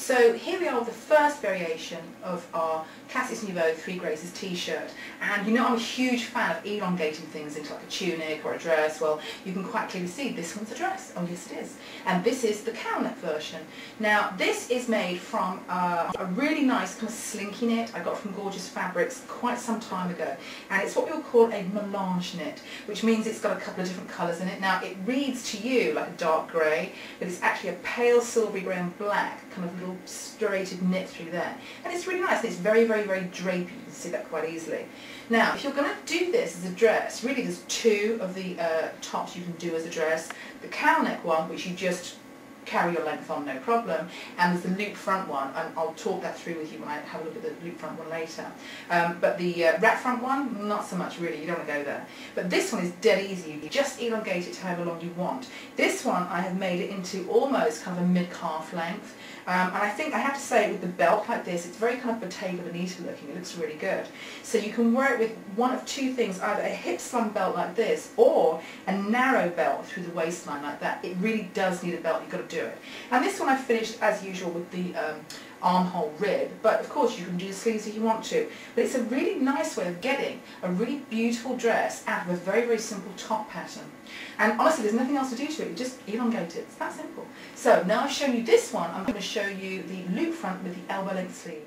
So here we are with the first variation of our Classics Nouveau Three Graces t-shirt. And you know I'm a huge fan of elongating things into like a tunic or a dress. Well, you can quite clearly see this one's a dress. Oh yes it is. And this is the cowl neck version. Now this is made from a really nice kind of slinky knit I got from Gorgeous Fabrics quite some time ago. And it's what we'll call a melange knit, which means it's got a couple of different colours in it. Now it reads to you like a dark grey, but it's actually a pale silvery grey and black kind of little striated knit through there. And it's really nice, and it's very, very, very drapey. You can see that quite easily. Now, if you're going to do this as a dress, really there's two of the tops you can do as a dress. The cowl neck one, which you just carry your length on, no problem, and there's the loop front one, and I'll talk that through with you when I have a look at the loop front one later. But the wrap front one, not so much really, you don't want to go there. But this one is dead easy, you just elongate it to however long you want. This one I have made it into almost kind of a mid-calf length, and I think I have to say with the belt like this, it's very kind of Bottega Veneta looking, it looks really good. So you can wear it with one of two things, either a hip slung belt like this, or a narrow belt through the waistline like that. It really does need a belt, you've got to do it. And this one I finished as usual with the armhole rib, but of course you can do the sleeves if you want to. But it's a really nice way of getting a really beautiful dress out of a very, very simple top pattern. And honestly, there's nothing else to do to it, you just elongate it. It's that simple. So now I've shown you this one, I'm going to show you the loop front with the elbow length sleeve.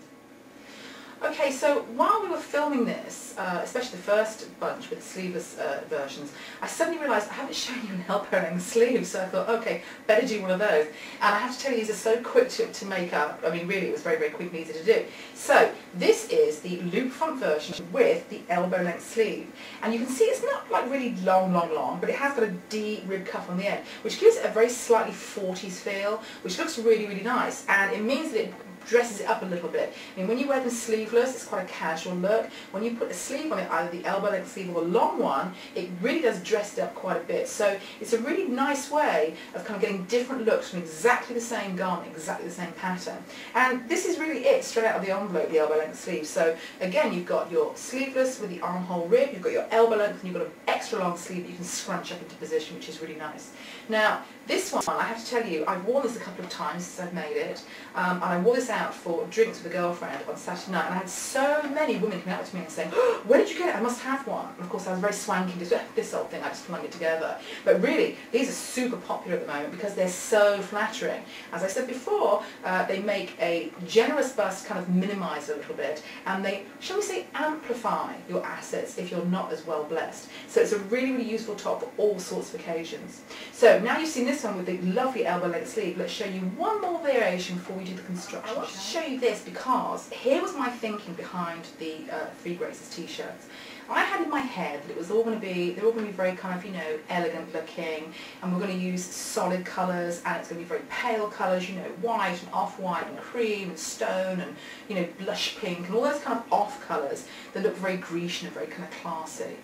Okay, so while we were filming this, especially the first bunch with the sleeveless versions, I suddenly realised I haven't shown you an elbow length sleeve, so I thought, okay, better do one of those. And I have to tell you, these are so quick to make up. I mean, really, it was very, very quick and easy to do. So this is the loop front version with the elbow length sleeve. And you can see it's not like really long, but it has got a D rib cuff on the end, which gives it a very slightly 40s feel, which looks really, really nice. And it means that it dresses it up a little bit. I mean, when you wear them sleeveless, it's quite a casual look. When you put a sleeve on it, either the elbow length sleeve or the long one, it really does dress it up quite a bit. So it's a really nice way of kind of getting different looks from exactly the same garment, exactly the same pattern. And this is really it, straight out of the envelope, the elbow length sleeve. So again, you've got your sleeveless with the armhole rib, you've got your elbow length, and you've got an extra long sleeve that you can scrunch up into position, which is really nice. Now, this one, I have to tell you, I've worn this a couple of times since I've made it, and I wore this out for drinks with a girlfriend on Saturday night, and I had so many women coming up to me and saying, oh, where did you get it? I must have one. And of course I was very swanky, just this old thing, I just flung it together. But really, these are super popular at the moment because they're so flattering. As I said before, they make a generous bust kind of minimise a little bit, and they, shall we say, amplify your assets if you're not as well blessed. So it's a really, really useful top for all sorts of occasions. So now you've seen this one with the lovely elbow length sleeve, let's show you one more variation before we do the construction. I want to show you this because here was my thinking behind the Three Graces t-shirts. I had in my head that it was all going to be, they're all going to be very kind of, you know, elegant looking, and we're going to use solid colours, and it's going to be very pale colours, you know, white and off-white and cream and stone and, you know, blush pink and all those kind of off colours that look very Grecian and very kind of classy.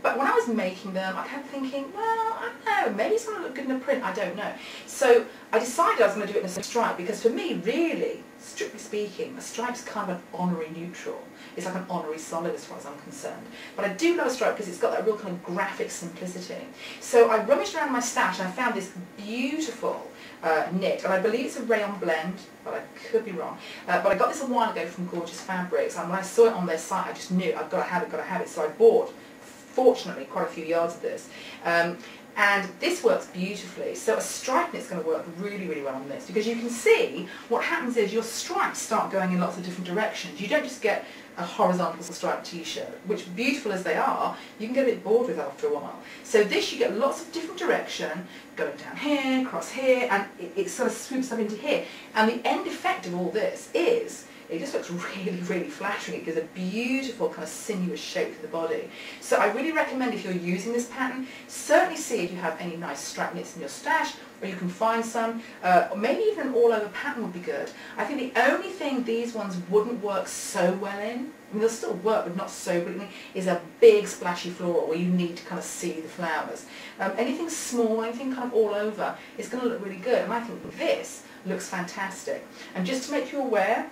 But when I was making them, I kept thinking, well, I don't know, maybe it's going to look good in a print, I don't know. So I decided I was going to do it in a stripe because for me, really, strictly speaking, a stripe's kind of an honorary neutral. It's like an honorary solid as far as I'm concerned. But I do love a stripe because it's got that real kind of graphic simplicity. So I rummaged around my stash and I found this beautiful knit, and I believe it's a rayon blend, but I could be wrong. But I got this a while ago from Gorgeous Fabrics, and when I saw it on their site, I just knew I've got to have it, got to have it. So I bought, fortunately, quite a few yards of this. And this works beautifully, so a stripe knit's going to work really, really well on this, because you can see what happens is your stripes start going in lots of different directions. You don't just get a horizontal striped t-shirt, which, beautiful as they are, you can get a bit bored with after a while. So this, you get lots of different direction, going down here, across here, and it sort of swoops up into here. And the end effect of all this is, it just looks really, really flattering. It gives a beautiful kind of sinuous shape to the body. So I really recommend, if you're using this pattern, certainly see if you have any nice strap knits in your stash, or you can find some, or maybe even an all-over pattern would be good. I think the only thing these ones wouldn't work so well in, I mean they'll still work but not so brilliantly, is a big splashy floral where you need to kind of see the flowers. Anything small, anything kind of all over, is going to look really good, and I think this looks fantastic. And just to make you aware,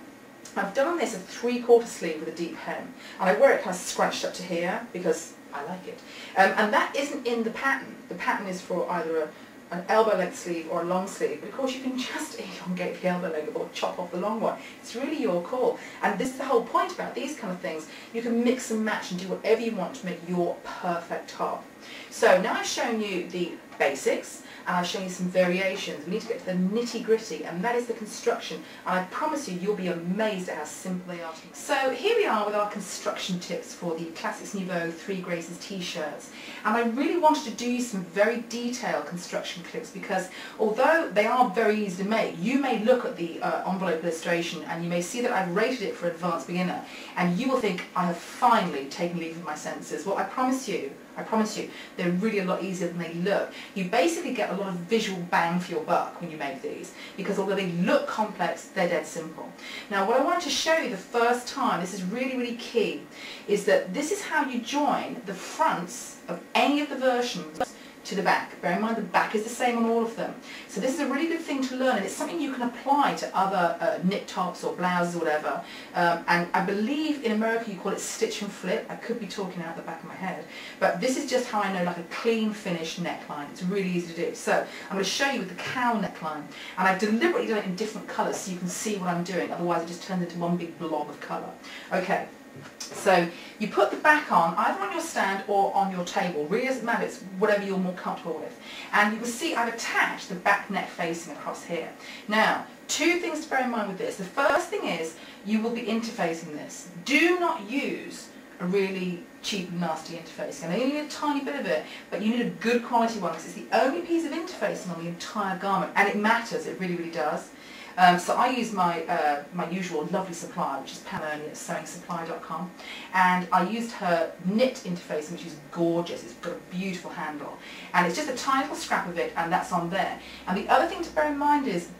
I've done on this a 3/4 sleeve with a deep hem, and I wear it kind of scrunched up to here because I like it. And that isn't in the pattern. The pattern is for either an elbow length sleeve or a long sleeve, but of course you can just elongate the elbow length or chop off the long one. It's really your call. And this is the whole point about these kind of things. You can mix and match and do whatever you want to make your perfect top. So now I've shown you the basics and I've shown you some variations. We need to get to the nitty gritty, and that is the construction. And I promise you, you'll be amazed at how simple they are. So here we are with our construction tips for the Classics Nouveau 3 Graces t-shirts. And I really wanted to do some very detailed construction clips because although they are very easy to make, you may look at the envelope illustration and you may see that I've rated it for advanced beginner, and you will think I have finally taken leave of my senses. Well, I promise you, they're really a lot easier than they look. You basically get a lot of visual bang for your buck when you make these, because although they look complex, they're dead simple. Now what I want to show you the first time, this is really, really key, is that this is how you join the fronts of any of the versions to the back. Bear in mind the back is the same on all of them. So this is a really good thing to learn, and it's something you can apply to other knit tops or blouses or whatever. And I believe in America you call it stitch and flip. I could be talking out the back of my head, but this is just how I know like a clean finished neckline. It's really easy to do. So I'm going to show you with the cowl neckline, and I've deliberately done it in different colours so you can see what I'm doing, otherwise it just turns into one big blob of colour. Okay. So you put the back on either on your stand or on your table. Really doesn't matter, it's whatever you're more comfortable with. And you will see I've attached the back neck facing across here. Now, two things to bear in mind with this. The first thing is you will be interfacing this. Do not use a really cheap and nasty interfacing. I know you need a tiny bit of it, but you need a good quality one because it's the only piece of interfacing on the entire garment, and it matters, it really, really does. So I use my my usual lovely supplier, which is Pam Ernie at sewingsupply.com, and I used her knit interfacing, which is gorgeous. It's got a beautiful handle, and it's just a tiny little scrap of it, and that's on there. And the other thing to bear in mind is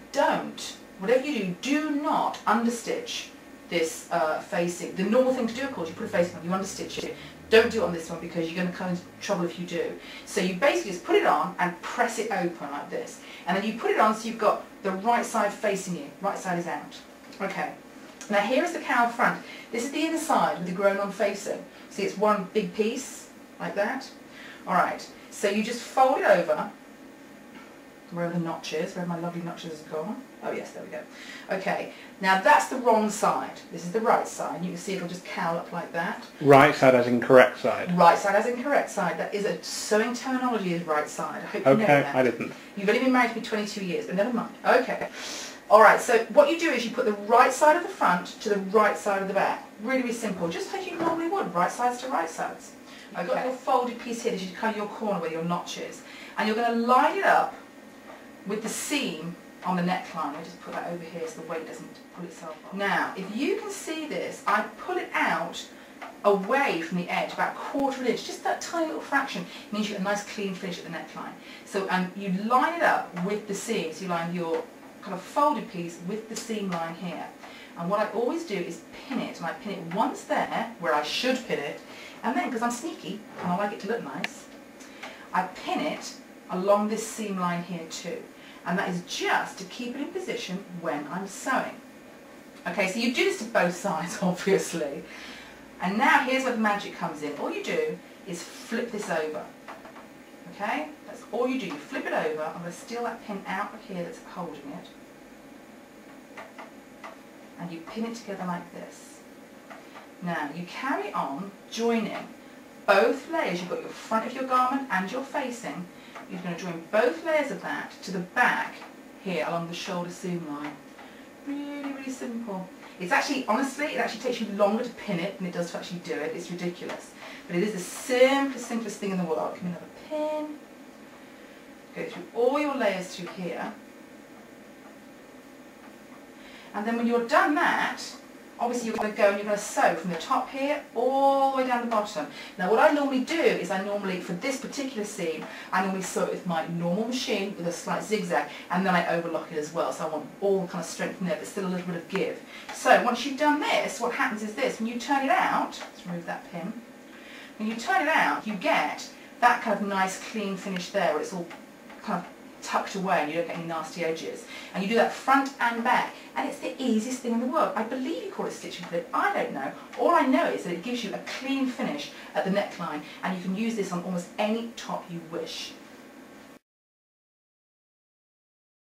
whatever you do not understitch this facing. The normal thing to do, of course, you put a facing on, you understitch it. Don't do it on this one because you're going to come into trouble if you do. So you basically just put it on and press it open like this. And then you put it on so you've got the right side facing you. Right side is out. Okay. Now here is the cowl front. This is the inside with the grown-on facing. See, it's one big piece like that. Alright. So you just fold it over. Where are the notches? Where my lovely notches have gone? Oh yes, there we go. Okay, now that's the wrong side. This is the right side. You can see it'll just cowl up like that. Right side as in correct side? Right side as in correct side. That is a sewing terminology, is right side. I hope you know that. Okay, I didn't. You've only been married to me 22 years, but never mind. Okay. Alright, so what you do is you put the right side of the front to the right side of the back. Really, really simple. Just like you normally would, right sides to right sides. I've got your folded piece here. This is kind of your corner where your notch is. And you're going to line it up with the seam on the neckline. I just put that over here so the weight doesn't pull itself off. Now, if you can see this, I pull it out away from the edge, about 1/4 of an inch, just that tiny little fraction. It means you get a nice clean finish at the neckline. So, and you line it up with the seam. So you line your kind of folded piece with the seam line here. And what I always do is pin it, and I pin it once there, where I should pin it, and then, because I'm sneaky, and I like it to look nice, I pin it along this seam line here too. And that is just to keep it in position when I'm sewing. Okay, so you do this to both sides, obviously. And now here's where the magic comes in. All you do is flip this over. Okay, that's all you do. You flip it over. I'm going to steal that pin out of here that's holding it. And you pin it together like this. Now you carry on joining both layers. You've got your front of your garment and your facing. You're going to join both layers of that to the back here along the shoulder seam line. Really, really simple. It's actually, honestly, it actually takes you longer to pin it than it does to actually do it. It's ridiculous. But it is the simplest thing in the world. Give me another pin. Go through all your layers through here. And then when you're done that, obviously you're going to go and you're going to sew from the top here all the way down the bottom. Now what I normally do is for this particular seam, I normally sew it with my normal machine with a slight zigzag, and then I overlock it as well. So I want all the kind of strength in there but still a little bit of give. So once you've done this, what happens is this. When you turn it out, let's remove that pin. When you turn it out, you get that kind of nice clean finish there where it's all kind of tucked away and you don't get any nasty edges. And you do that front and back, and it's the easiest thing in the world. I believe you call it stitch and flip. I don't know. All I know is that it gives you a clean finish at the neckline, and you can use this on almost any top you wish.